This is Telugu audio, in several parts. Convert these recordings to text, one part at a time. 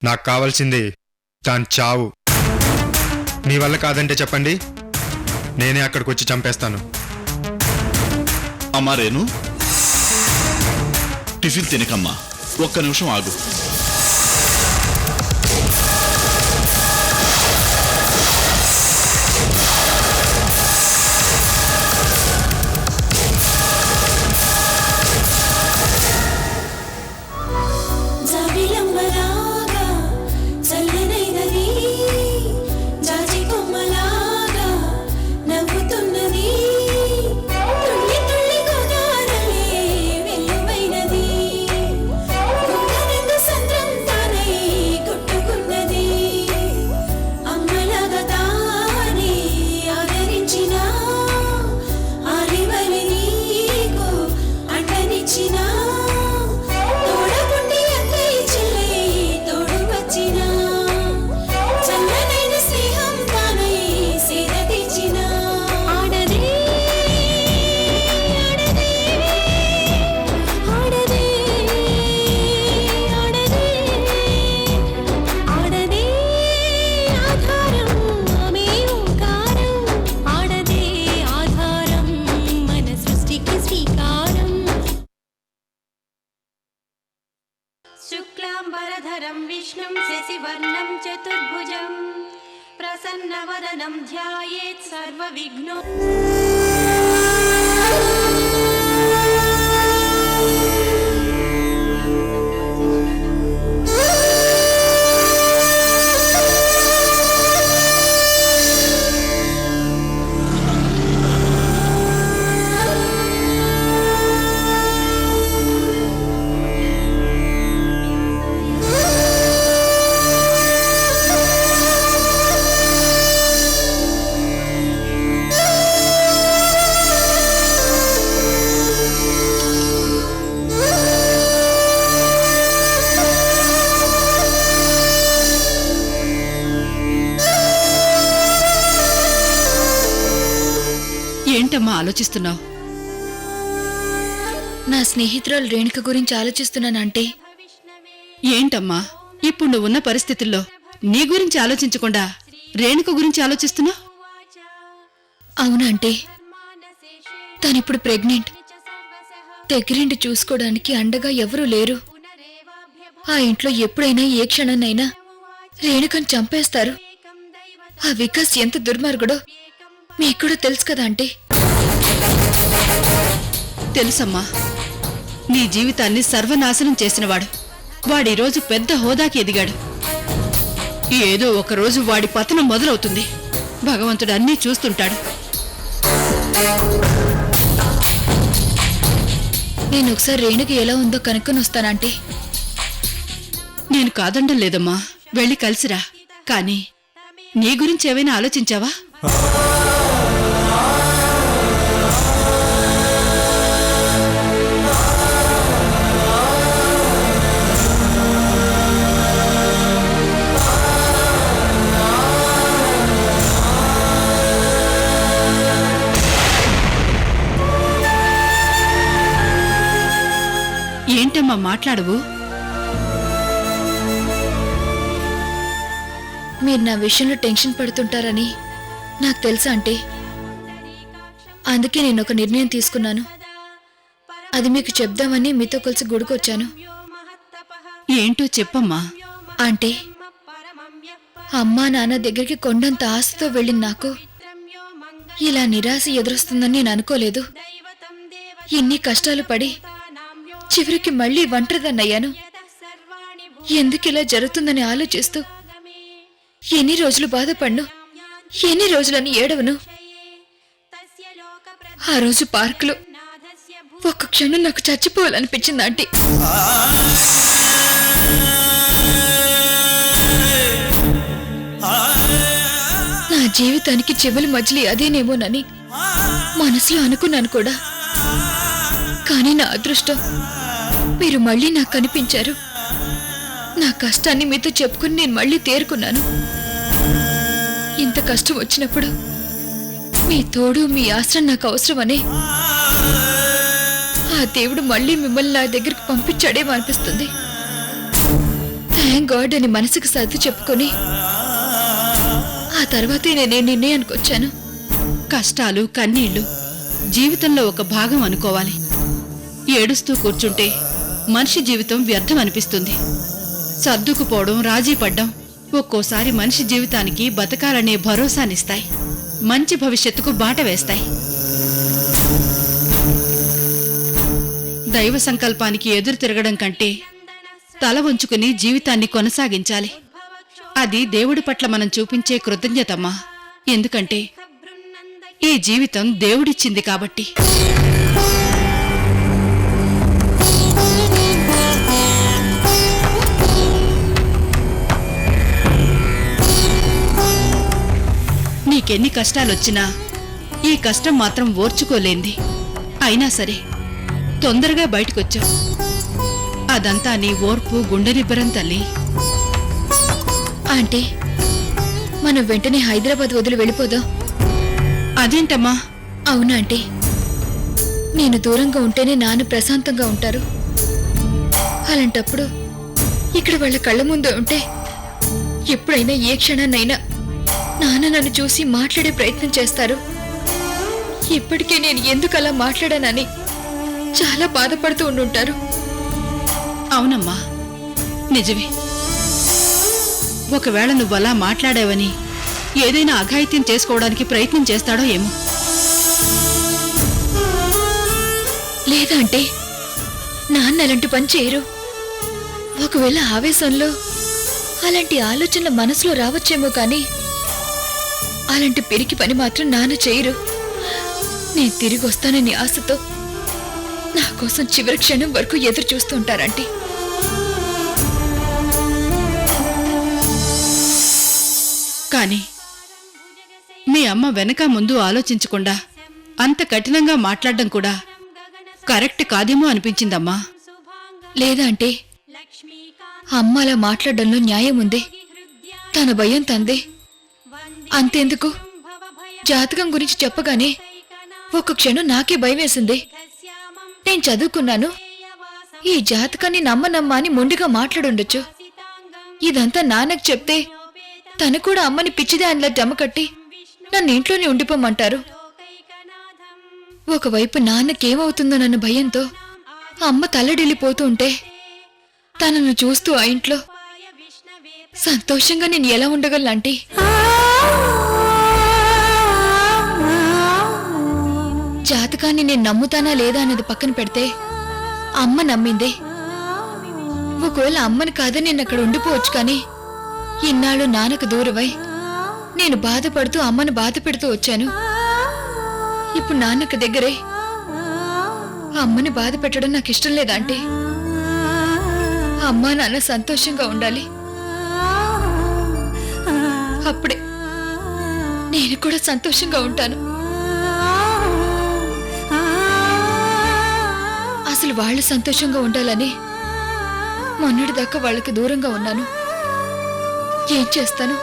నాకు కావాల్సింది దాని చావు. మీ వల్ల కాదంటే చెప్పండి, నేనే అక్కడికి వచ్చి చంపేస్తాను. అమ్మా రేణు, టిఫిన్ తినకమ్మా, ఒక్క నిమిషం ఆగు. शुक्लांबरधरं विष्णुं शशिवर्णं चतुर्भुजं प्रसन्नवदनं ध्यायेत् सर्वविघ्नो ఏంటమ్మా ఆలోచిస్తున్నావు? నా స్నేహితురాలు రేణుక గురించి ఆలోచిస్తున్నానంటే. ఏంటమ్మా ఇప్పుడు నువ్వున్న పరిస్థితుల్లో నీ గురించి ఆలోచించకుండా రేణుక గురించి ఆలోచిస్తున్నావు? అవునంటే తనిప్పుడు ప్రెగ్నెంట్. దగ్గరిండి చూసుకోవడానికి అండగా ఎవరూ లేరు. ఆ ఇంట్లో ఎప్పుడైనా ఏ క్షణాన్నైనా రేణుకను చంపేస్తారు. ఆ వికాస్ ఎంత దుర్మార్గుడో మీకు కూడా తెలుసు కదా అంటే. తెలుసమ్మా, నీ జీవితాన్ని సర్వనాశనం చేసినవాడు. వాడీరోజు పెద్ద హోదాకి ఎదిగాడు. ఏదో ఒకరోజు వాడి పతనం మొదలవుతుంది. భగవంతుడు అన్నీ చూస్తుంటాడు. నేను ఒకసారి రేణుకి ఎలా ఉందో కనుక్కొని వస్తానంటే. నేను కాదండం లేదమ్మా, వెళ్ళి కలిసిరా. కానీ నీ గురించి ఏమైనా ఆలోచించావా? ఏంటమ్మా మాట్లాడవు? మీరు నా విషయంలో టెన్షన్ పడుతుంటారని నాకు తెలుసా అంటే. అందుకే నేను ఒక నిర్ణయం తీసుకున్నాను. అది మీకు చెప్దామని మీతో కలిసి గుడికొచ్చాను. ఏంటో చెప్పమ్మా. అంటే అమ్మా నాన్న దగ్గరికి కొండంత ఆశతో వెళ్ళిన నాకు ఇలా నిరాశ ఎదురొస్తుందని నేను అనుకోలేదు. ఎన్ని కష్టాలు పడి చివరికి మళ్ళీ ఒంటరిదాన్నయ్యాను. ఎందుకిలా జరుగుతుందని ఆలోచిస్తూ ఎన్ని రోజులు బాధపడ్ను, ఎన్ని రోజులని ఏడవను. ఆ రోజు పార్కులో ఒక్క క్షణం నాకు చచ్చిపోవాలనిపించింది ఆంటీ. నా జీవితానికి చివరి మజిలీ అదేనేమోనని మనసులో అనుకున్నాను కూడా. కానీ నా అదృష్టం మీరు మళ్ళీ నాకు కనిపించారు. నా కష్టాన్ని మీతో చెప్పుకుని నేను మళ్ళీ తేరుకున్నాను. ఇంత కష్టం వచ్చినప్పుడు మీ తోడు మీ ఆశ్రయం నాకు అవసరమనే ఆ దేవుడు మళ్ళీ మిమ్మల్ని నా దగ్గరికి పంపించాడేమో అనిపిస్తుంది. థ్యాంక్ గాడ్ అని మనసుకు సర్ది చెప్పుకొని ఆ తర్వాతే నేనే నిర్ణయానికి వచ్చాను. కష్టాలు కన్నీళ్లు జీవితంలో ఒక భాగం అనుకోవాలి. ఏడుస్తూ కూర్చుంటే మనిషి జీవితం వ్యర్థం అనిపిస్తుంది. సర్దుకుపోవడం, రాజీ పడ్డం ఒక్కోసారి మనిషి జీవితానికి బతకాలనే భరోసానిస్తాయి, మంచి భవిష్యత్తుకు బాట వేస్తాయి. దైవ సంకల్పానికి ఎదురు తిరగడం కంటే తల వంచుకుని జీవితాన్ని కొనసాగించాలి. అది దేవుడి పట్ల మనం చూపించే కృతజ్ఞతమ్మా. ఎందుకంటే ఈ జీవితం దేవుడిచ్చింది కాబట్టి. నీకెన్ని కష్టాలొచ్చినా ఈ కష్టం మాత్రం ఓర్చుకోలేంది. అయినా సరే తొందరగా బయటకొచ్చావు. అదంతా నీ ఓర్పు, గుండె నిబ్బరం తల్లి. ఆంటీ, మనం వెంటనే హైదరాబాద్ వదిలి వెళ్ళిపోదాం. అదేంటమ్మా? అవునా ఆంటీ, నేను దూరంగా ఉంటేనే నాన్న ప్రశాంతంగా ఉంటారు. అలాంటప్పుడు ఇక్కడ వాళ్ళ కళ్ళ ముందు ఉంటే ఎప్పుడైనా ఏ క్షణాన్నైనా నాన్న నన్ను చూసి మాట్లాడే ప్రయత్నం చేస్తారు. ఇప్పటికే నేను ఎందుకు అలా మాట్లాడానని చాలా బాధపడుతూ ఉండుంటారు. అవునమ్మా, నిజమే. ఒకవేళ నువ్వలా మాట్లాడావని ఏదైనా అఘాయిత్యం చేసుకోవడానికి ప్రయత్నం చేస్తాడో ఏమో. లేదా అంటే నాన్న అలాంటి పని చేయరు. ఒకవేళ ఆవేశంలో అలాంటి ఆలోచనలు మనసులో రావచ్చేమో కానీ అలాంటి పిరికి పని మాత్రం నాన్న చేయరు. నేను తిరిగి వస్తానని ఆశతో నా కోసం చివరి క్షణం వరకు ఎదురు చూస్తూ ఉంటారంటే. కానీ మీ అమ్మ వెనక ముందు ఆలోచించకుండా అంత కఠినంగా మాట్లాడడం కూడా కరెక్ట్ కాదేమో అనిపించిందమ్మా. లేదా అంటే అమ్మ అలా మాట్లాడడంలో న్యాయం ఉంది. తన భయం తందే. అంతెందుకు, జాతకం గురించి చెప్పగానే ఒక క్షణం నాకే భయం వేసింది. నేను చదువుకున్నాను, ఈ జాతకాన్ని నమ్మనమ్మా అని మొండిగా మాట్లాడుండొచ్చు. ఇదంతా నాన్నకు చెప్తే తను కూడా అమ్మని పిచ్చిదానిలా జమకట్టి నన్ను ఇంట్లోనే ఉండిపోమంటారు. ఒకవైపు నాన్నకేమవుతుందోనన్న భయంతో అమ్మ తల్లడిల్లిపోతూ ఉంటే తనను చూస్తూ ఆ ఇంట్లో సంతోషంగా నేను ఎలా ఉండగలనంటే. జాతకాన్ని నేను నమ్ముతానా లేదా అన్నది పక్కన పెడితే అమ్మ నమ్మిందే. ఒకవేళ అమ్మని కాదని నేను అక్కడ ఉండిపోవచ్చు, కానీ ఇన్నాళ్ళు నాన్నకు దూరమై నేను బాధపడుతూ అమ్మను బాధ పెడుతూ వచ్చాను. ఇప్పుడు నాన్నకు దగ్గరే అమ్మని బాధ పెట్టడం నాకు ఇష్టం లేదంటే. అమ్మా నాన్న సంతోషంగా ఉండాలి, అప్పుడే నేను కూడా సంతోషంగా ఉంటాను. అసలు వాళ్ళు సంతోషంగా ఉండాలని మొన్నటిదాకా వాళ్ళకి దూరంగా ఉన్నాను. ఏం చేస్తాను,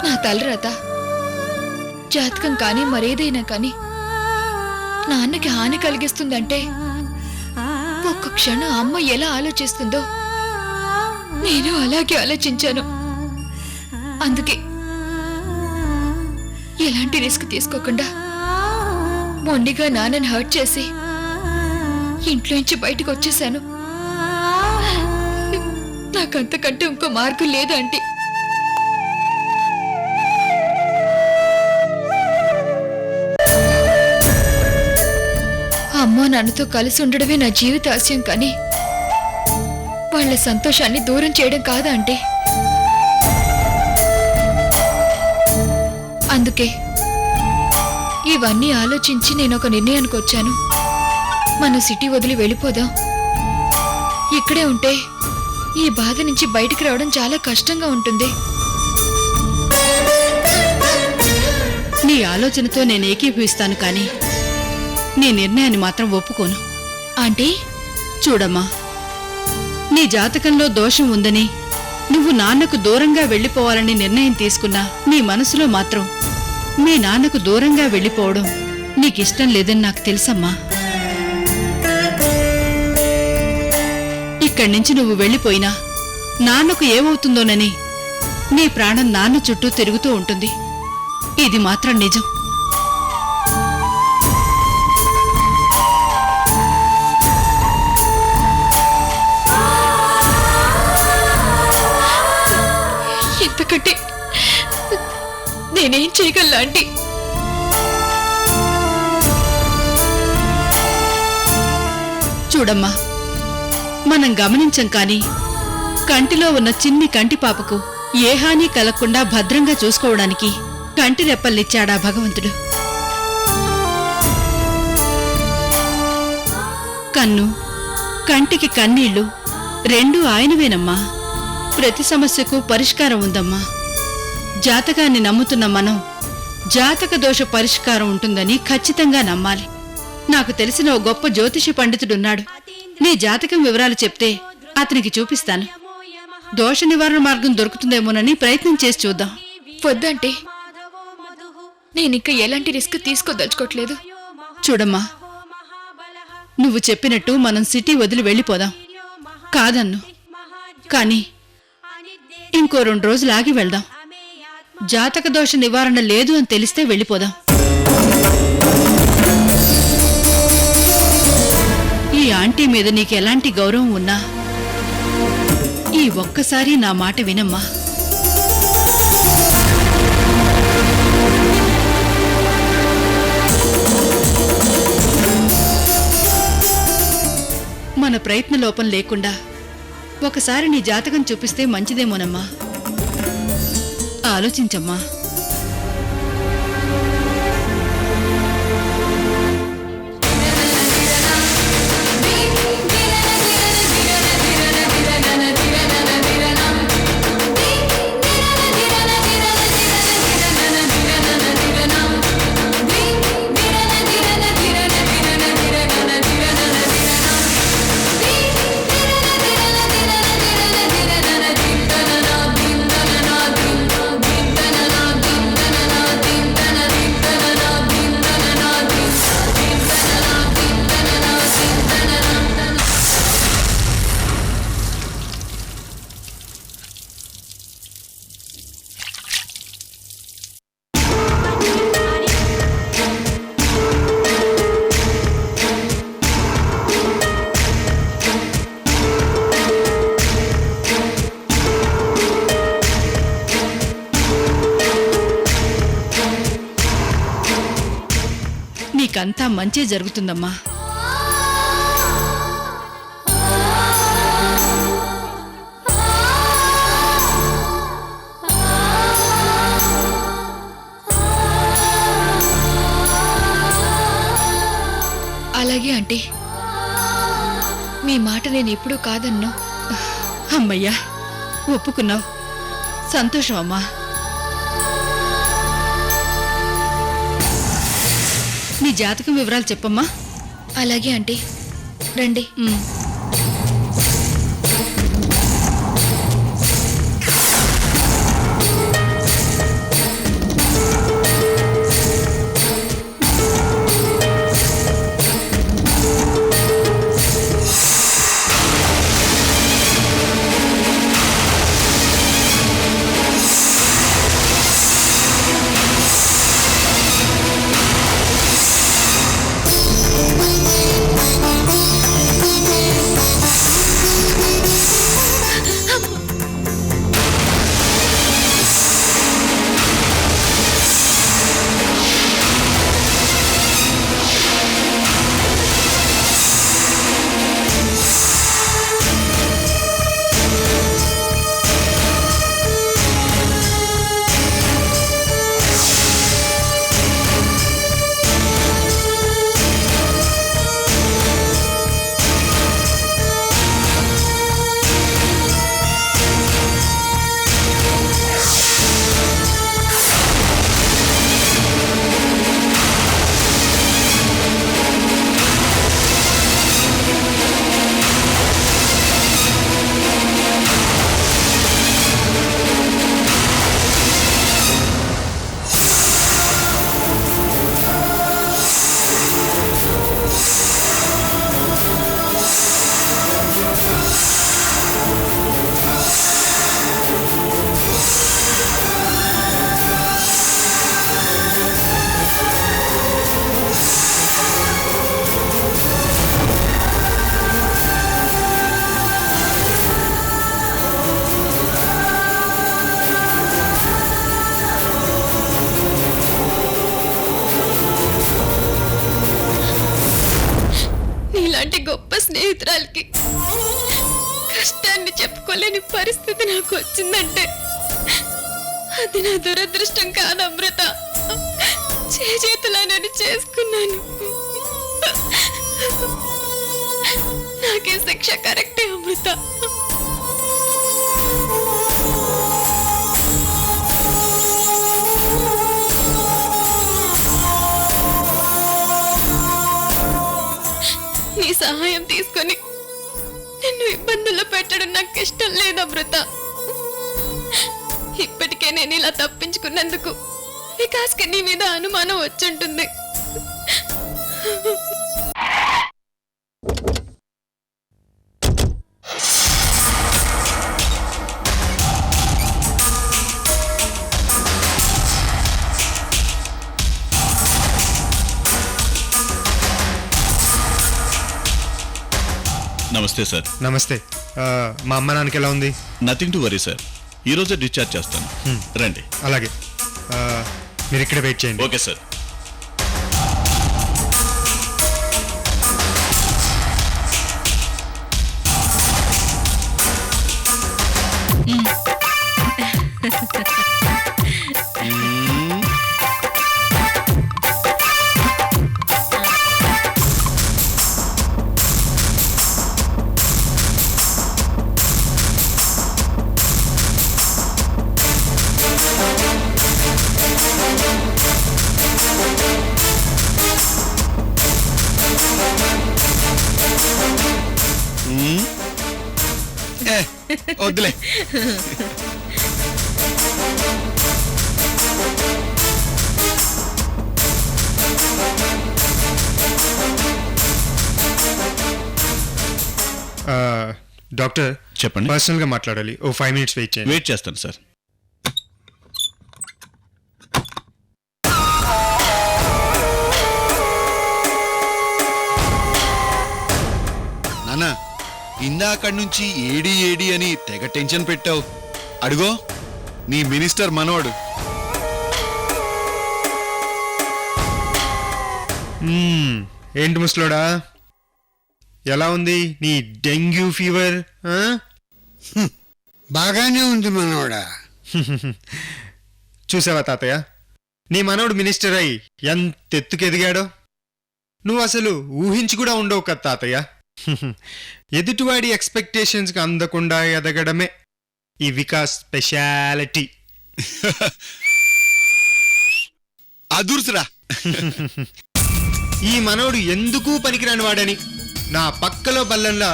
నా తలరాత. జాతకం కానీ మరేదైనా కానీ నాన్నకి హాని కలిగిస్తుందంటే ఒక్క క్షణం అమ్మ ఎలా ఆలోచిస్తుందో నేను అలాగే ఆలోచించాను. అందుకే ఎలాంటి రిస్క్ తీసుకోకుండా మొండిగా నాన్నని హర్ట్ చేసి ఇంట్లోంచి బయటకు వచ్చేసాను. నాకంతకంటే ఇంకో మార్గం లేదంటే. అమ్మా నాన్నతో కలిసి ఉండడమే నా జీవిత ఆశయం, కానీ వాళ్ళ సంతోషాన్ని దూరం చేయడం కాదా అంటే. అందుకే ఇవన్నీ ఆలోచించి నేను ఒక నిర్ణయానికి వచ్చాను. మనం సిటీ వదిలి వెళ్ళిపోదాం. ఇక్కడే ఉంటే ఈ బాధ నుంచి బయటికి రావడం చాలా కష్టంగా ఉంటుంది. నీ ఆలోచనతో నేను ఏకీభవిస్తాను, కానీ నీ నిర్ణయాన్ని మాత్రం ఒప్పుకోను. ఆంటీ, చూడమ్మా, నీ జాతకంలో దోషం ఉందని నువ్వు నాన్నకు దూరంగా వెళ్ళిపోవాలని నిర్ణయం తీసుకున్నా నీ మనసులో మాత్రం మీ నాన్నకు దూరంగా వెళ్ళిపోవడం నీకిష్టం లేదని నాకు తెలుసమ్మా. ఇక్కడి నుంచి నువ్వు వెళ్ళిపోయినా నాన్నకు ఏమవుతుందోనని నీ ప్రాణం నాన్న చుట్టూ తిరుగుతూ ఉంటుంది. ఇది మాత్రం నిజం. ఇంతకంటే నేనేం చేయగలను ఆంటీ? చూడమ్మా, మనం గమనించం కాని కంటిలో ఉన్న చిన్ని కంటి పాపకు ఏ హాని కలగకుండా భద్రంగా చూసుకోవడానికి కంటి రెప్పల్నిచ్చాడా భగవంతుడు. కన్ను, కంటికి కన్నీళ్లు రెండూ ఆయనవేనమ్మా. ప్రతి సమస్యకు పరిష్కారం ఉందమ్మా. జాతకాన్ని నమ్ముతున్న మనం జాతక దోష పరిష్కారం ఉంటుందని ఖచ్చితంగా నమ్మాలి. నాకు తెలిసిన ఓ గొప్ప జ్యోతిషి పండితుడున్నాడు. నీ జాతకం వివరాలు చెప్తే అతనికి చూపిస్తాను. దోష నివారణ మార్గం దొరుకుతుందేమోనని ప్రయత్నం చేసి చూద్దాం. వద్దంటే నేనింక ఎలాంటి రిస్క్ తీసుకోదలుచుకోవట్లేదు. చూడమ్మా, నువ్వు చెప్పినట్టు మనం సిటీ వదిలి వెళ్ళిపోదాం కాదన్ను. కానీ ఇంకో 2 రోజులు ఆగి వెళ్దాం. జాతక దోష నివారణ లేదు అని తెలిస్తే వెళ్ళిపోదాం. ఈ ఆంటీ మీద నీకు ఎలాంటి గౌరవం ఉన్నా ఈ ఒక్కసారి నా మాట వినమ్మా. మన ప్రయత్న లోపం లేకుండా ఒకసారి నీ జాతకం చూపిస్తే మంచిదేమోనమ్మా. ఆలోచించమ్మా. నీకంతా మంచే జరుగుతుందమ్మా. అలాగే ఆంటీ, మీ మాట నేను ఎప్పుడూ కాదన్నా. అమ్మయ్యా, ఒప్పుకున్నావు. సంతోషం అమ్మా. నీ జాతకం వివరాలు చెప్పమ్మా. అలాగే ఆంటీ, రండి. స్నేహితురాలకి కష్టాన్ని చెప్పుకోలేని పరిస్థితి నాకు వచ్చిందంటే అది నా దురదృష్టం కాదు అమృత. చేతులా నేను చేసుకున్నాను. నాకే శిక్ష కరెక్టే అమృత. నీ సహాయం తీసుకొని నిన్ను ఇబ్బందుల్లో పెట్టడం నాకు ఇష్టం లేదు అమృత. ఇప్పటికే నేను ఇలా తప్పించుకున్నందుకు వికాస్కి నీ మీద అనుమానం వచ్చుంటుంది. నమస్తే సార్. నమస్తే. మా అమ్మ నాన్నకి ఎలా ఉంది? Nothing to worry sir. ఈ రోజే డిశ్చార్జ్ చేస్తాను. రండి. అలాగే. మీరు ఇక్కడ వెయిట్ చేయండి. Okay sir. వద్దులే. డాక్టర్ చెప్పండి. పర్సనల్ గా మాట్లాడాలి. ఓ 5 minutes వెయిట్ చేయండి. వెయిట్ చేస్తాను సార్. నాన్న, ఇందాకడి నుంచి ఏడి ఏడి అని తెగ టెన్షన్ పెట్టావు. అడుగో నీ మినిస్టర్ మనోడు. ఏంటి ముసలోడా, ఎలా ఉంది నీ డెంగ్యూ ఫీవర్? బాగానే ఉంది మనోడా. చూసావా తాతయ్య, నీ మనోడు మినిస్టర్ అయి ఎంత ఎత్తుకెదిగాడో. నువ్వు అసలు ఊహించి కూడా ఉండవు కదా తాతయ్య. ఎదుటివాడి ఎక్స్పెక్టేషన్స్కి అందకుండా ఎదగడమే ఈ వికాస్ స్పెషాలిటీ. అదుర్సురా. ఈ మనోడు ఎందుకు పనికిరాని వాడని నా పక్కలో బల్లంలా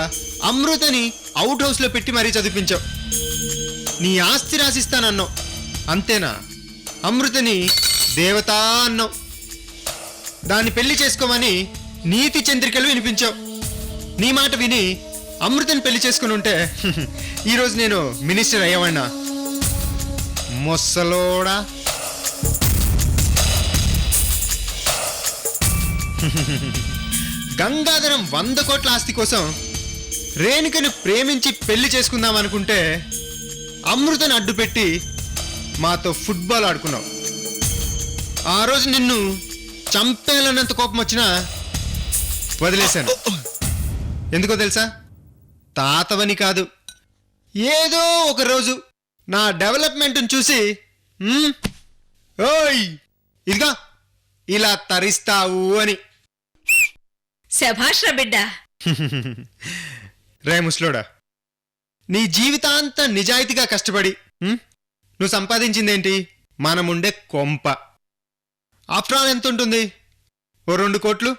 అమృతని అవుట్ హౌస్లో పెట్టి మరీ చదివించావు. నీ ఆస్తి రాసిస్తానన్నావు, అంతేనా? అమృతని దేవతా అన్నావు. దాన్ని పెళ్లి చేసుకోమని నీతి చంద్రికలు వినిపించావు. నీ మాట విని అమృతని పెళ్లి చేసుకుని ఉంటే ఈరోజు నేను మినిస్టర్ అయ్యేవాడినా? మొసలోడా. గంగాధరం 100 కోట్ల ఆస్తి కోసం రేణుకని ప్రేమించి పెళ్లి చేసుకుందాం అనుకుంటే అమృతని అడ్డుపెట్టి మాతో ఫుట్బాల్ ఆడుకున్నావు. ఆ రోజు నిన్ను చంపేయాలన్నంత కోపం వచ్చినా వదిలేశాను. ఎందుకో తెలుసా? తాతవని కాదు, ఏదో ఒక రోజు నా డెవలప్మెంట్ని చూసి ఓయ్ ఇదిగా ఇలా తరిస్తావు అని. శభాష్రా బిడ్డ. రే ముసలోడా, నీ జీవితాంతా నిజాయితీగా కష్టపడి నువ్వు సంపాదించిందేంటి? మనముండే కొంప. ఆఫ్టర్ ఆల్ ఎంత ఉంటుంది? ఓ 2 కోట్లు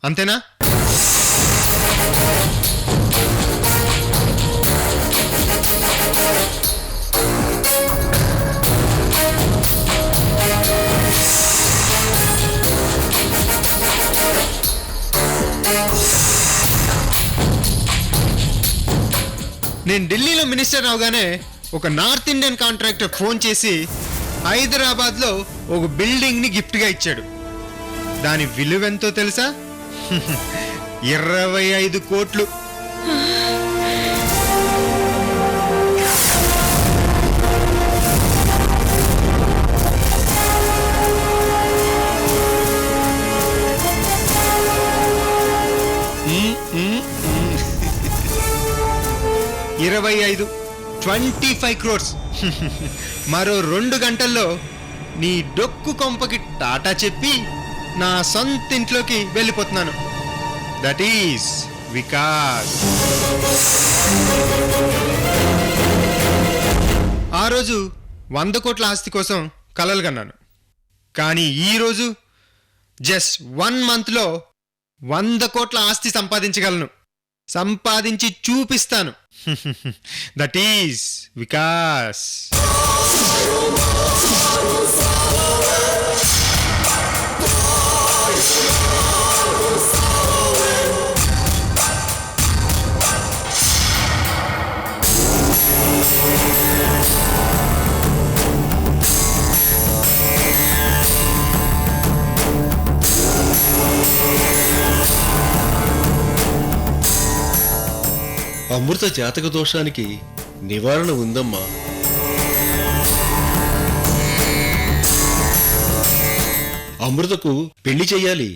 అంతేనా? నేను ఢిల్లీలో మినిస్టర్ అవగానే ఒక నార్త్ ఇండియన్ కాంట్రాక్టర్ ఫోన్ చేసి హైదరాబాద్లో ఒక బిల్డింగ్ని గిఫ్ట్గా ఇచ్చాడు. దాని విలువెంతో తెలుసా? 25 కోట్లు. 25 crores. మరో 2 గంటల్లో నీ డొక్కు కొంపకి టాటా చెప్పి నా సొంత ఇంట్లోకి వెళ్ళిపోతున్నాను. That is Vikas. ఆ రోజు 100 కోట్ల ఆస్తి కోసం కలలు కన్నాను. కానీ ఈరోజు జస్ట్ 1 monthలో 100 కోట్ల ఆస్తి సంపాదించగలను. సంపాదించి చూపిస్తాను. That is Vikas. అమృత జాతక దోషానికి నివారణ ఉందమ్మా. అమృతకు పెళ్లి చెయ్యాలి.